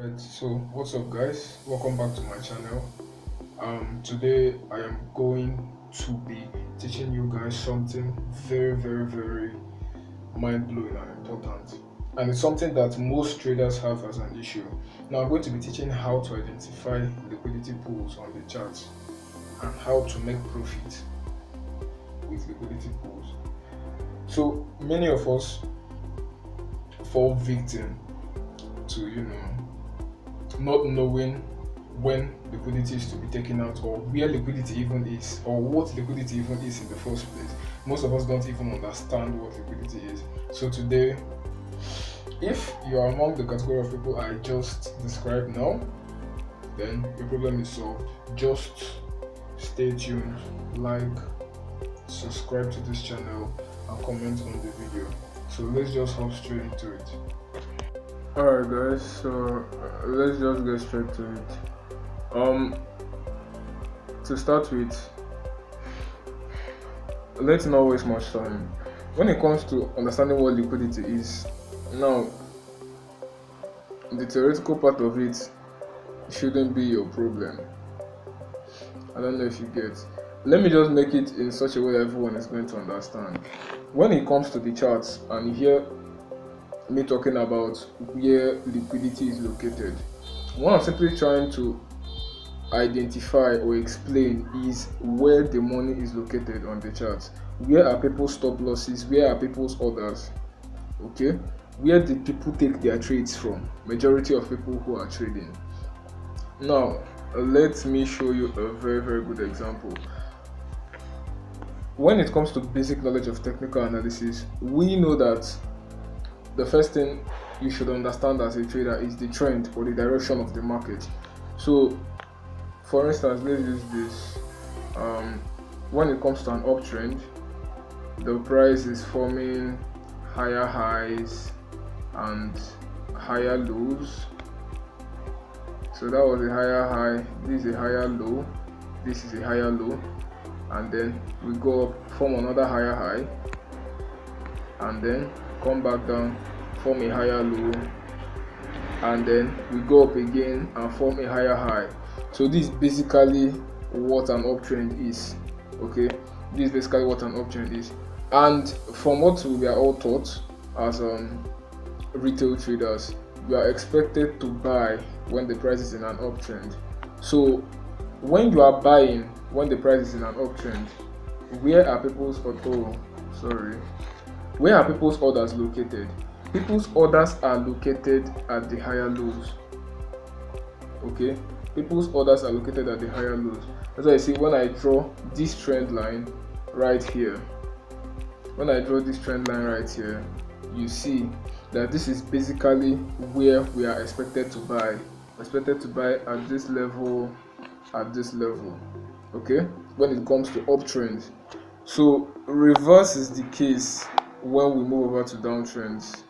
Right, so what's up guys, welcome back to my channel. Today I am going to be teaching you guys something very mind-blowing and important, and it's something that most traders have as an issue. Now I'm going to be teaching how to identify liquidity pools on the charts and how to make profit with liquidity pools. So many of us fall victim to not knowing when liquidity is to be taken out, or where liquidity even is, or what liquidity even is in the first place. Most of us don't even understand what liquidity is. So today, if you are among the category of people I just described now, then your problem is solved. Just stay tuned, like, subscribe to this channel and comment on the video. So let's just hop straight into it. Alright guys, so let's just get straight to it. To start with, let's not waste much time. When it comes to understanding what liquidity is, now the theoretical part of it shouldn't be your problem. I don't know if you get. Let me just make it in such a way that everyone is going to understand. When it comes to the charts and you hear me talking about where liquidity is located, what I'm simply trying to identify or explain is where the money is located on the chart. Where are people's stop losses? Where are people's orders? Okay, where did people take their trades from? Majority of people who are trading. Now let me show you a very good example. When it comes to basic knowledge of technical analysis, we know that the first thing you should understand as a trader is the trend or the direction of the market. So for instance, let's use this. When it comes to an uptrend, the price is forming higher highs and higher lows. So that was a higher high, this is a higher low, this is a higher low, and then we go up, form another higher high, and then come back down, form a higher low, and then we go up again and form a higher high. So this is basically what an uptrend is. Okay, this is basically what an uptrend is. And from what we are all taught as retail traders, you are expected to buy when the price is in an uptrend. So when you are buying when the price is in an uptrend, where are people's where are people's orders located? People's orders are located at the higher lows. Okay, people's orders are located at the higher lows. That's why I see when I draw this trend line right here. When I draw this trend line right here, you see that this is basically where we are expected to buy. Expected to buy at this level, at this level. Okay, when it comes to uptrends. So reverse is the case when we move over to downtrends.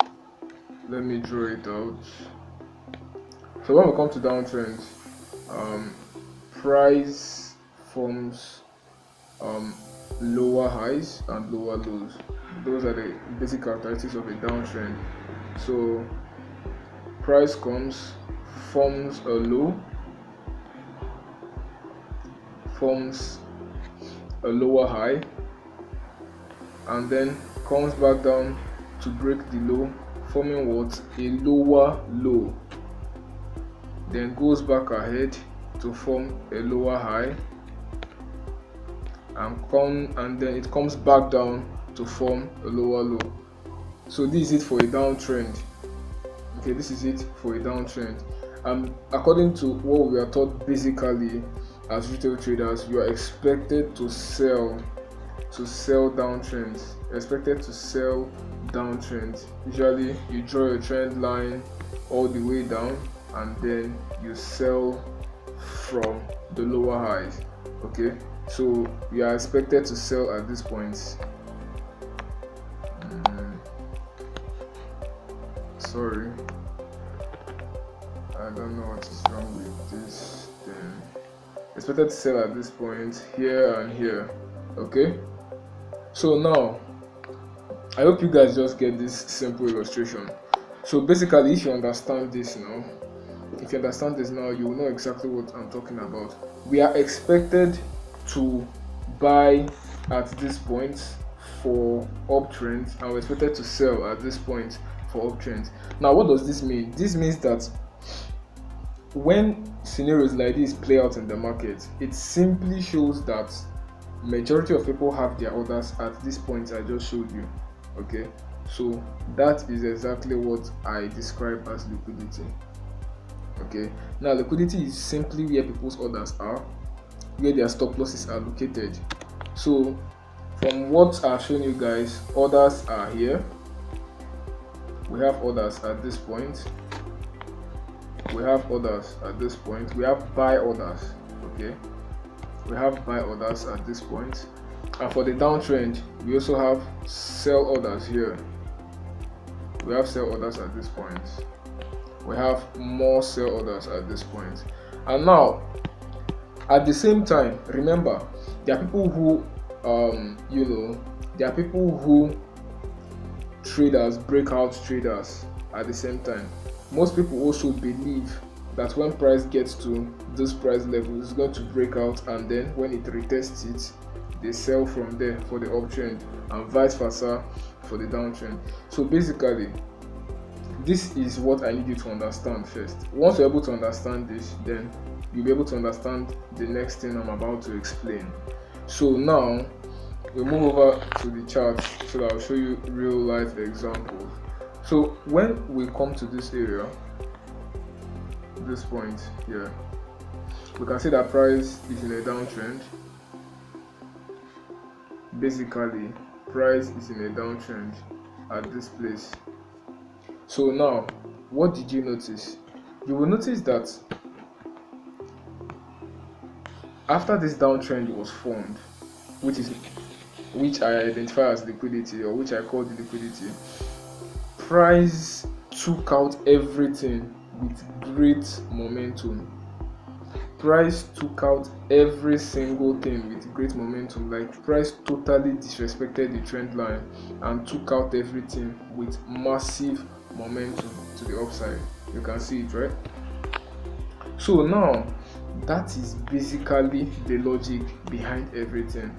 Let me draw it out. So when we come to downtrends, price forms lower highs and lower lows. Those are the basic characteristics of a downtrend. So price comes, forms a low, forms a lower high, and then comes back down to break the low, forming what? A lower low. Then goes back ahead to form a lower high, and then it comes back down to form a lower low. So this is it for a downtrend. Okay, this is it for a downtrend. According to what we are taught basically as retail traders, you are expected to sell downtrends. Expected to sell downtrends. Usually you draw a trend line all the way down and then you sell from the lower highs. Okay, so we are expected to sell at this point. Sorry, I don't know what is wrong with this thing. Expected to sell at this point, here and here. Okay, so now I hope you guys just get this simple illustration. So basically, if you understand this now, If you understand this now, you will know exactly what I'm talking about. We are expected to buy at this point for uptrends, and we're expected to sell at this point for uptrends. Now, what does this mean? This means that when scenarios like this play out in the market, it simply shows that majority of people have their orders at this point I just showed you. Okay, so that is exactly what I describe as liquidity. Okay, now liquidity is simply where people's orders are, where their stop losses are located. So from what I've shown you guys, orders are here. We have orders at this point. We have orders at this point. We have buy orders. Okay, we have buy orders at this point. And for the downtrend, we also have sell orders here. We have sell orders at this point. We have more sell orders at this point. And now, at the same time, remember, there are people who, there are people who traders, breakout traders at the same time. Most people also believe that when price gets to this price level, it's going to break out, and then when it retests it, they sell from there for the uptrend, and vice versa for the downtrend. So basically, this is what I need you to understand first. Once you're able to understand this, then you'll be able to understand the next thing I'm about to explain. So now we'll move over to the chart so that I'll show you real life examples. So when we come to this area, this point here, we can see that price is in a downtrend. Basically, price is in a downtrend at this place. So now, what did you notice? You will notice that after this downtrend was formed, which I identify as liquidity, or which I call the liquidity, price took out everything with great momentum. Price took out every single thing with great momentum. Like, price totally disrespected the trend line and took out everything with massive momentum to the upside. You can see it, right? So now, that is basically the logic behind everything.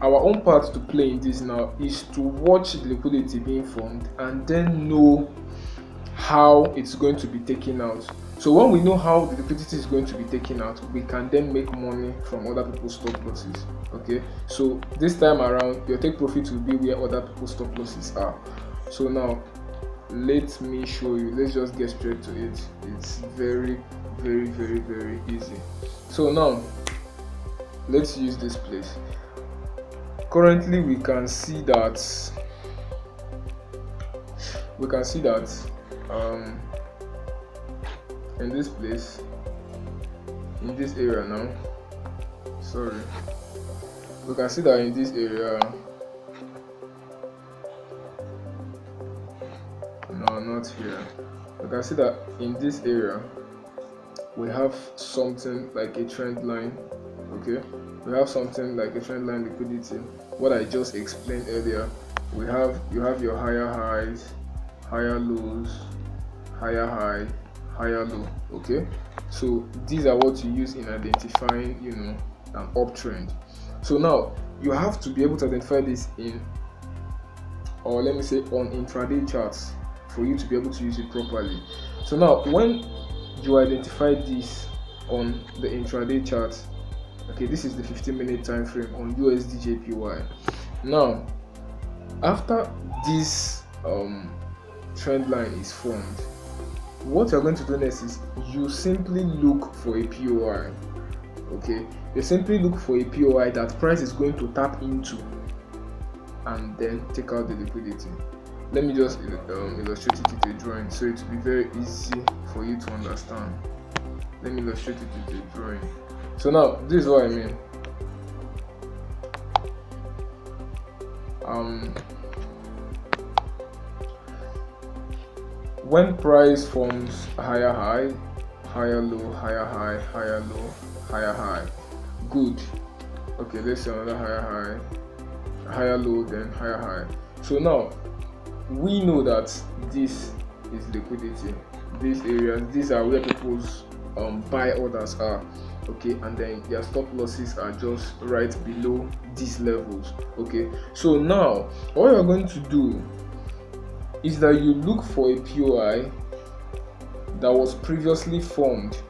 Our own part to play in this now is to watch the liquidity being formed and then know how it's going to be taken out. So when we know how the liquidity is going to be taken out, we can then make money from other people's stop losses. Okay, so this time around, your take profit will be where other people's stop losses are. So now, let me show you. Let's just get straight to it. It's very, very, very, very easy. So now, let's use this place. Currently, we can see that in this place, in this area now, we can see that in this area, no, not here. We can see that in this area we have something like a trend line. Okay, we have something like a trend line liquidity. What I just explained earlier, you have your higher highs, higher lows, higher high, higher low. Okay, so these are what you use in identifying an uptrend. So now you have to be able to identify this in, or let me say, on intraday charts for you to be able to use it properly. So now when you identify this on the intraday chart, okay, this is the 15-minute time frame on USD JPY. Now, after this trend line is formed, what you're going to do next is you simply look for a POI. Okay, you simply look for a POI that price is going to tap into and then take out the liquidity. Let me just illustrate it with a drawing so it will be very easy for you to understand. Let me illustrate it with a drawing. So now, this is what I mean. When price forms higher high, higher low, higher high, higher low, higher high, good. Okay, let's say another higher high, higher low, then higher high. So now we know that this is liquidity. these areas, these are where people's buy orders are, okay, and then their stop losses are just right below these levels, okay. So now what you're going to do is that you look for a POI that was previously formed,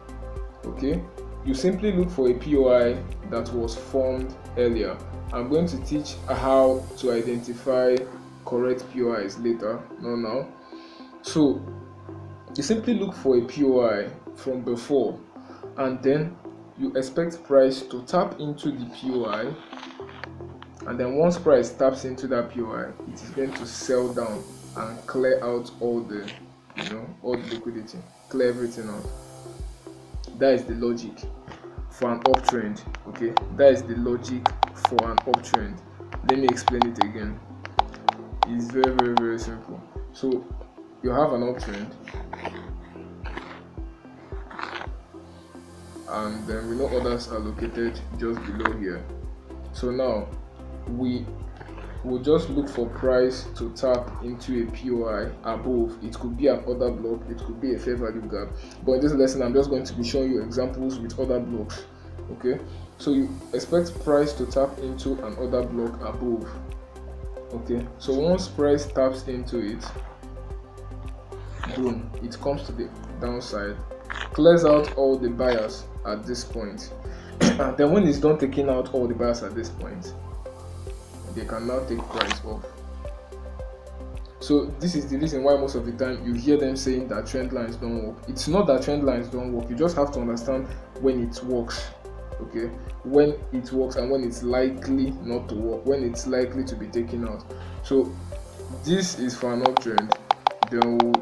okay. You simply look for a POI that was formed earlier. I'm going to teach how to identify correct POIs later, not now. So you simply look for a POI from before, and then you expect price to tap into the POI, and then once price taps into that POI, it is going to sell down and clear out all the all the liquidity, clear everything out. That is the logic for an uptrend, okay. That is the logic for an uptrend. Let me explain it again. It's very, very, very simple. So you have an uptrend, and then we know others are located just below here. So now we will just look for price to tap into a POI above. It could be an order block, it could be a fair value gap, but in this lesson I'm just going to be showing you examples with other blocks, okay. So you expect price to tap into an order block above, okay. So once price taps into it, boom, it comes to the downside, clears out all the buyers at this point, and then when it's done taking out all the buyers at this point, they can now take price off. So this is the reason why most of the time you hear them saying that trend lines don't work. It's not that trend lines don't work, you just have to understand when it works, okay, when it works and when it's likely not to work, when it's likely to be taken out. So this is for an uptrend. Then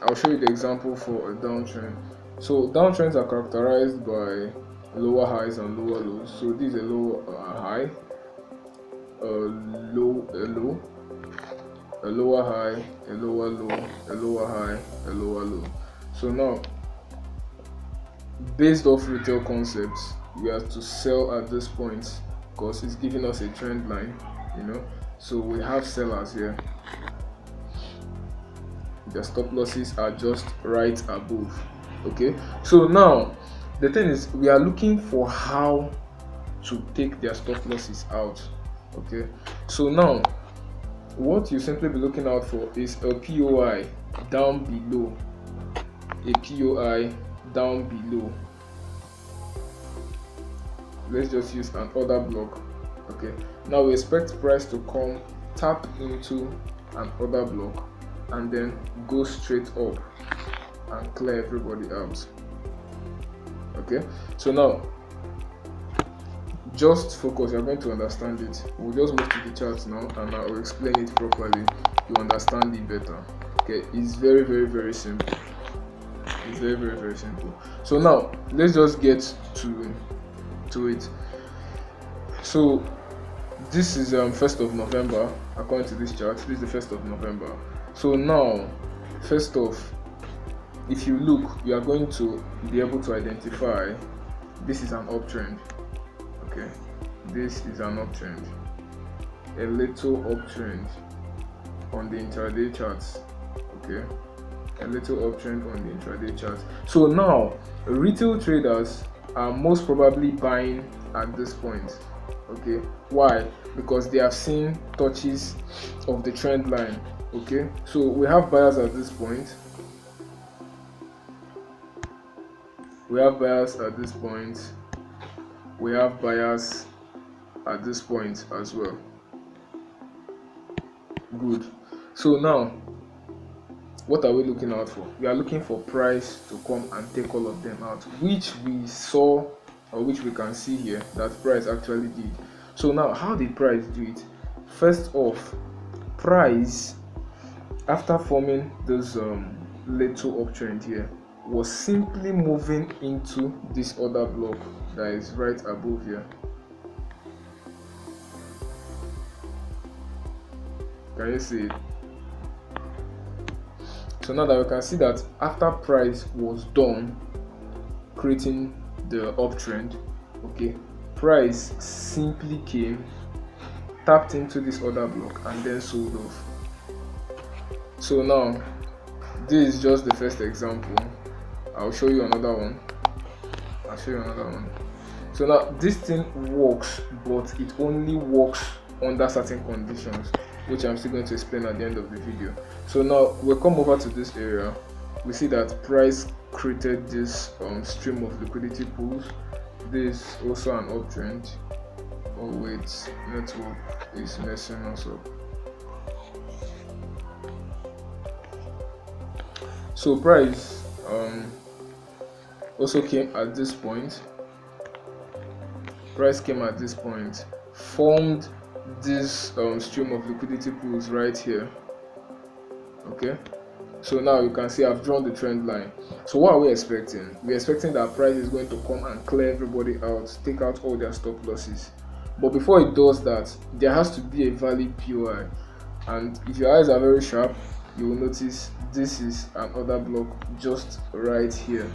I'll show you the example for a downtrend. So downtrends are characterized by lower highs and lower lows. So this is a low high, a low, a low, a lower high, a lower low, a lower high, a lower low. So now, based off retail concepts, we have to sell at this point because it's giving us a trend line, so we have sellers here. The stop losses are just right above, okay. So now the thing is, we are looking for how to take their stop losses out, okay. So now what you simply be looking out for is a POI down below, a POI down below. Let's just use an order block, okay. Now we expect price to come tap into an order block and then go straight up and clear everybody out, okay. So now just focus, you're going to understand it. We'll just move to the charts now and I will explain it properly. You understand it better, okay. It's very, very, very simple. It's very, very, very simple. So now let's just get to it. So this is 1st of November according to this chart. This is the 1st of November. So now, first off, if you look, you are going to be able to identify this is an uptrend, okay. This is an uptrend, a little uptrend on the intraday charts, okay, a little uptrend on the intraday charts. So now retail traders are most probably buying at this point, okay. Why? Because they have seen touches of the trend line, okay. So we have buyers at this point, we have buyers at this point, we have buyers at this point as well. Good. So now what are we looking out for? We are looking for price to come and take all of them out, which we saw, or which we can see here that price actually did. So now how did price do it? First off, price, after forming this little uptrend here, was simply moving into this other block that is right above here. Can you see it? So now that we can see that after price was done creating the uptrend, okay, price simply came, tapped into this other block and then sold off. So now this is just the first example. I'll show you another one. So now this thing works, but it only works under certain conditions, which I'm still going to explain at the end of the video. So now we'll come over to this area. We see that price created this stream of liquidity pools. This is also an uptrend. Oh wait, network is messing us up. So price also came at this point. Formed this stream of liquidity pools right here. Okay, so now you can see I've drawn the trend line. So what are we expecting? We're expecting that price is going to come and clear everybody out, take out all their stop losses. But before it does that, there has to be a valid POI, and if your eyes are very sharp, you will notice this is an order block just right here.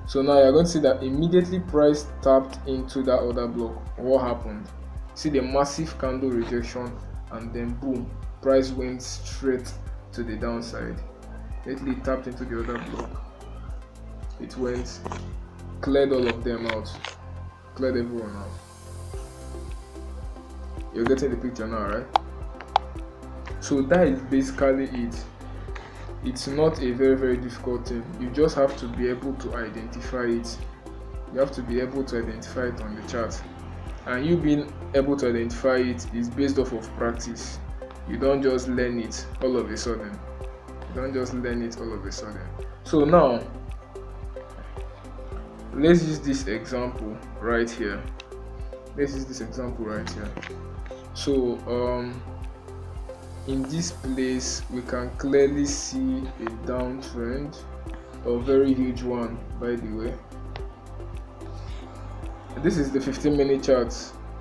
So now you're going to see that immediately price tapped into that order block. What happened? See the massive candle rejection, and then boom, price went straight to the downside. Immediately tapped into the order block. It went, cleared all of them out, cleared everyone out. You're getting the picture now, right? So that is basically it. It's not a very difficult thing. You just have to be able to identify it. You have to be able to identify it on the chart, and you being able to identify it is based off of practice. You don't just learn it all of a sudden. So now let's use this example right here. So in this place we can clearly see a downtrend, a very huge one, by the way. This is the 15-minute chart.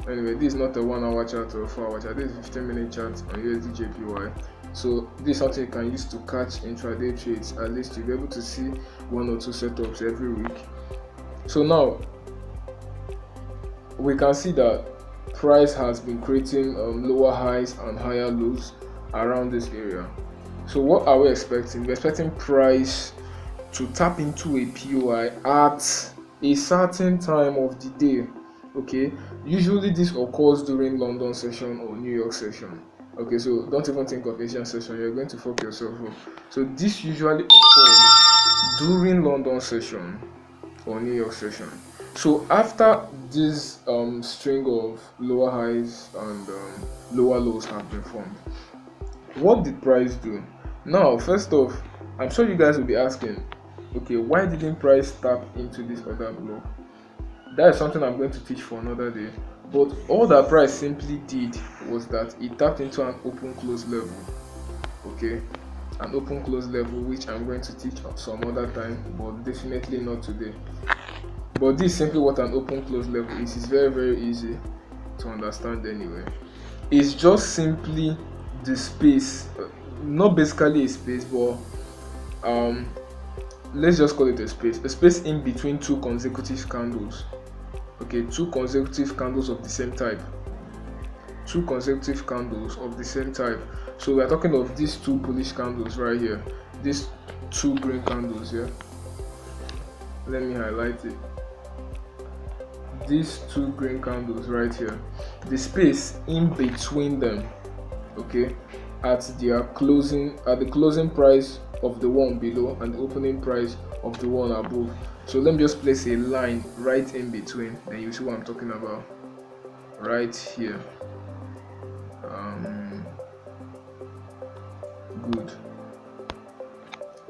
Anyway, this is not a 1 hour chart or a 4 hour chart. This is a 15-minute chart on USD/JPY. So this is something you can use to catch intraday trades. At least you'll be able to see 1 or 2 setups every week. So now we can see that price has been creating lower highs and higher lows around this area. So what are we expecting? We're expecting price to tap into a POI at a certain time of the day. Okay, usually this occurs during London session or New York session. Okay, so don't even think of Asian session, you're going to fuck yourself up. So this usually occurs during London session or New York session. So after this string of lower highs and lower lows have been formed, what did price do? Now, first off, I'm sure you guys will be asking, okay, why didn't price tap into this order block? That is something I'm going to teach for another day. But all that price simply did was that it tapped into an open close level. Okay, an open close level, which I'm going to teach some other time, but definitely not today. But this is simply what an open close level is. It's very easy to understand anyway. It's just simply the space, not basically a space, but let's just call it a space in between two consecutive candles. Okay, two consecutive candles of the same type. So we are talking of these two bullish candles right here, these two green candles here. Let me highlight it. These two green candles right here, the space in between them, okay, at the closing price of the one below and the opening price of the one above. So let me just place a line right in between, and you see what I'm talking about right here. Good.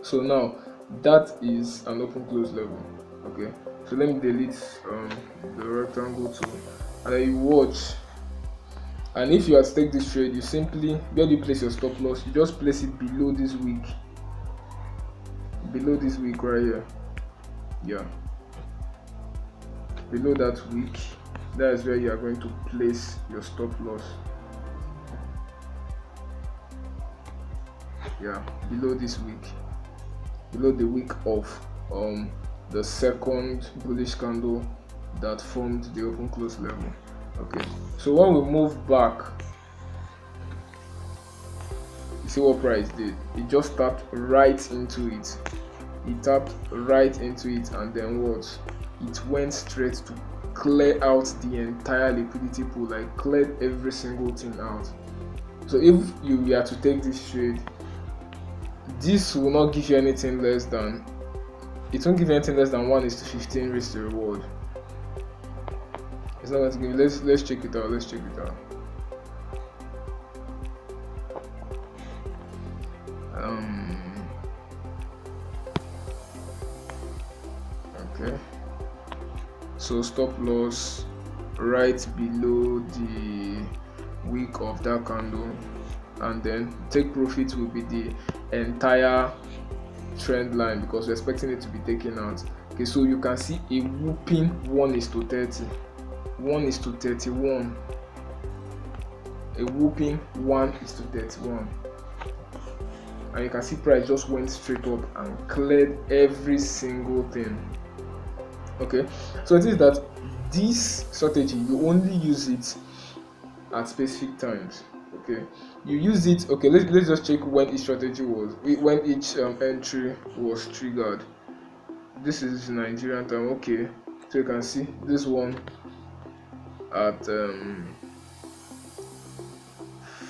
So now that is an open close level. Okay, so let me delete the rectangle tool, and then you watch. And if you are to take this trade, you simply, where do you place your stop loss? You just place it below this week right here. Yeah, below that week, that is where you are going to place your stop loss. Yeah, below this week, below the week of the second bullish candle that formed the open close level. Okay, so when we move back, you see what price did? It just tapped right into it. It tapped right into it, and then what? It went straight to clear out the entire liquidity pool, like cleared every single thing out. So if you were to take this trade, this will not give you anything less than, it won't give you anything less than 1:15 risk to reward. It's not going to give you, let's check it out. Let's check it out. Okay, so stop loss right below the wick of that candle, and then take profit will be the entire trend line, because we're expecting it to be taken out. Okay, so you can see a whooping 1:30, 1:31, a whooping 1:31, and you can see price just went straight up and cleared every single thing. Okay, so it is that this strategy, you only use it at specific times. Okay, you use it. Okay, let's just check when each strategy was, when each entry was triggered. This is Nigerian time. Okay, so you can see this one at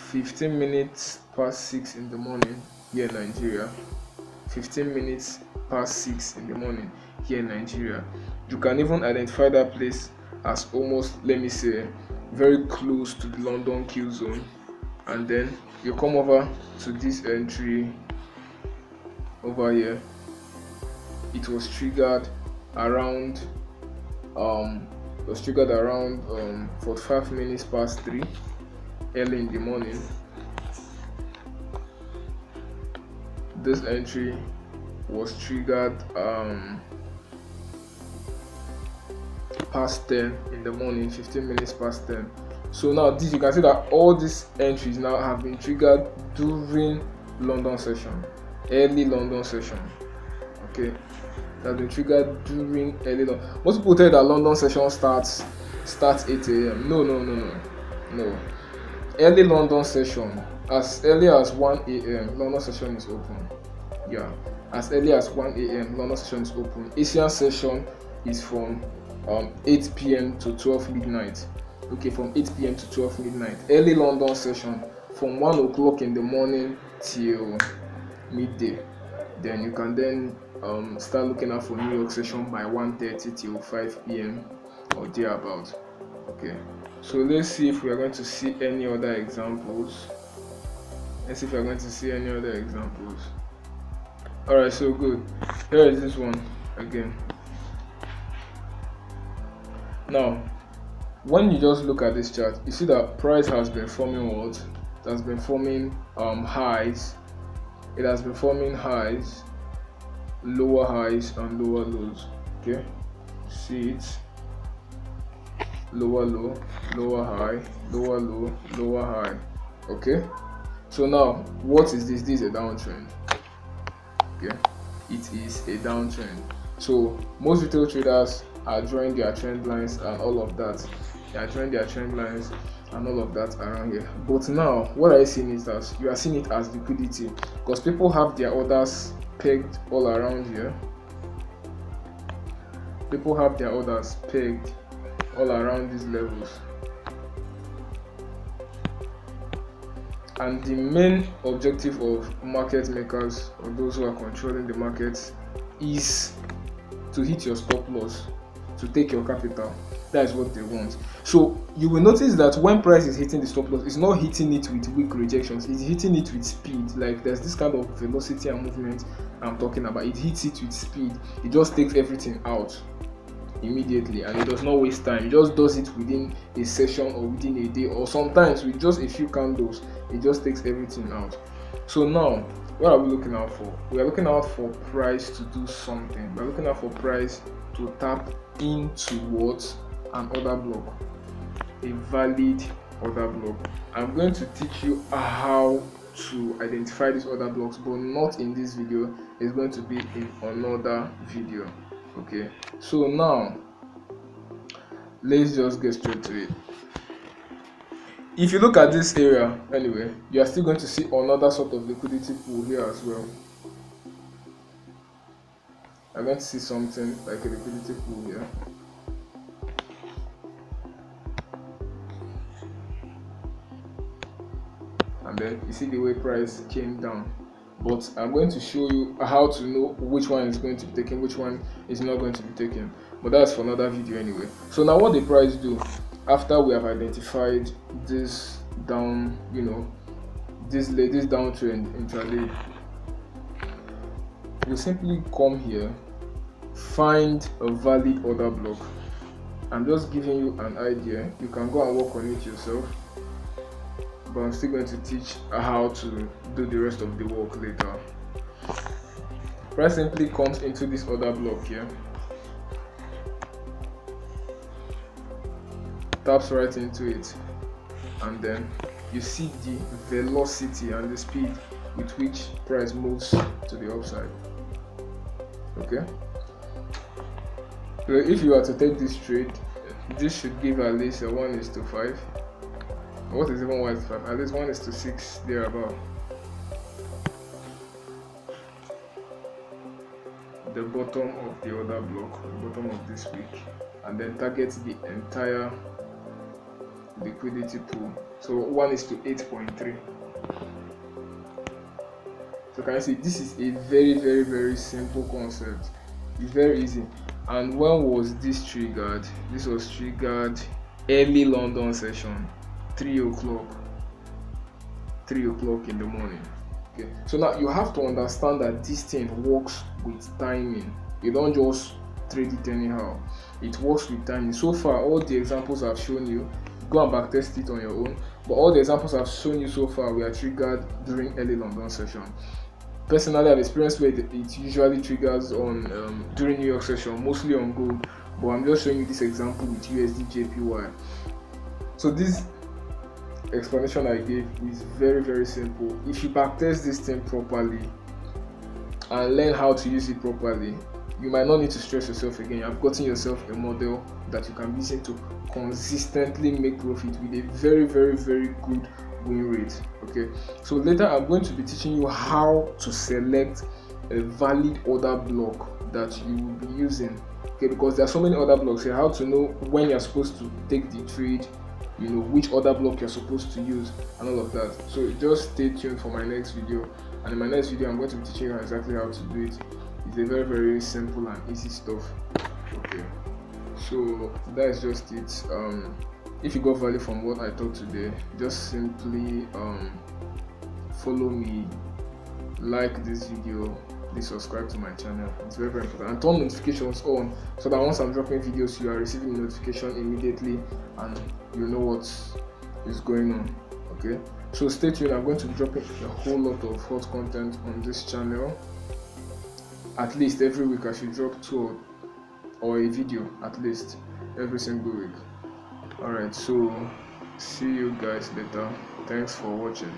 15 minutes past 6 in the morning here in Nigeria. 15 minutes past 6 in the morning here in Nigeria. You can even identify that place as almost, let me say, very close to the London Q zone, and then you come over to this entry over here. It was triggered around 45 minutes past 3 early in the morning. This entry was triggered past 10 in the morning, 15 minutes past 10. So now this, you can see that all these entries now have been triggered during London session, early London session. Okay, that has been triggered during early London. Most people tell you that London session starts 8 a.m. No. Early London session, as early as 1 a.m. London session is open. Yeah, as early as 1 a.m. London session is open. Asian session is from 8 p.m. to 12 midnight. Okay, from 8 p.m. to 12 midnight. Early London session from 1 o'clock in the morning till midday. Then you can then start looking out for New York session by 1:30 till 5 p.m. or thereabout. Okay, so let's see if we are going to see any other examples. Alright, so good. Here is this one again. Now, when you just look at this chart, you see that price has been forming what? It has been forming highs. It has been forming highs, lower highs and lower lows. Okay, see it, lower low, lower high, lower low, lower high. Okay, so now what is this? This is a downtrend. Okay, it is a downtrend. So most retail traders are drawing their trend lines and all of that. They are drawing their trend lines and all of that around here. But now what I see is that you are seeing it as liquidity, because people have their orders pegged all around here. People have their orders pegged all around these levels. And the main objective of market makers, or those who are controlling the markets, is to hit your stop loss, to take your capital. That is what they want. So you will notice that when price is hitting the stop loss, it's not hitting it with weak rejections, it's hitting it with speed. Like there's this kind of velocity and movement I'm talking about. It hits it with speed. It just takes everything out immediately, and it does not waste time. It just does it within a session or within a day, or sometimes with just a few candles. It just takes everything out. So now what are we looking out for? We are looking out for price to do something. We're looking out for price to tap into what? An order block, a valid order block. I'm going to teach you how to identify these order blocks, but not in this video. It's going to be in another video. Okay, so now let's just get straight to it. if you look at this area anyway, you are still going to see another sort of liquidity pool here as well. I'm going to see something like a liquidity pool here. And then you see the way price came down. But I'm going to show you how to know which one is going to be taken, which one is not going to be taken. But that's for another video anyway. So now what the price do after we have identified this down, this downtrend intraday, you simply come here, find a valid order block. I'm just giving you an idea. You can go and work on it yourself, but I'm still going to teach how to do the rest of the work later. Price simply comes into this order block here, taps right into it, and then you see the velocity and the speed with which price moves to the upside. Okay, so if you are to take this trade, this should give at least a 1:5. What is even 1:5? At least 1:6 thereabout. The bottom of the order block, the bottom of this week, and then target the entire liquidity pool. So 1:8.3. So can you see, this is a very simple concept. It's very easy. And when was this triggered? This was triggered early London session, 3 o'clock in the morning. Okay, so now you have to understand that this thing works with timing. You don't just trade it anyhow. It works with timing. So far, all the examples I've shown you, go and backtest it on your own, but all the examples I've shown you so far were triggered during early London session. Personally, I've experienced where it usually triggers on during New York session, mostly on gold, but I'm just showing you this example with USD JPY. So this explanation I gave is very simple. If you backtest this thing properly and learn how to use it properly, you might not need to stress yourself again. You've gotten yourself a model that you can be using to consistently make profit with a very good win rate. Okay, so later I'm going to be teaching you how to select a valid order block that you will be using. Okay, because there are so many order blocks here. How to know when you're supposed to take the trade, which order block you're supposed to use, and all of that. So just stay tuned for my next video, and in my next video I'm going to be teaching you exactly how to do it. It's a very simple and easy stuff. Okay, so that's just it. If you got value from what I taught today, just simply follow me, like this video, please subscribe to my channel. It's very important, and turn notifications on so that once I'm dropping videos, you are receiving notification immediately and you know what is going on. Okay, so stay tuned. I'm going to be dropping a whole lot of hot content on this channel. At least every week I should drop 2 or a video at least every single week. Alright, so see you guys later. Thanks for watching.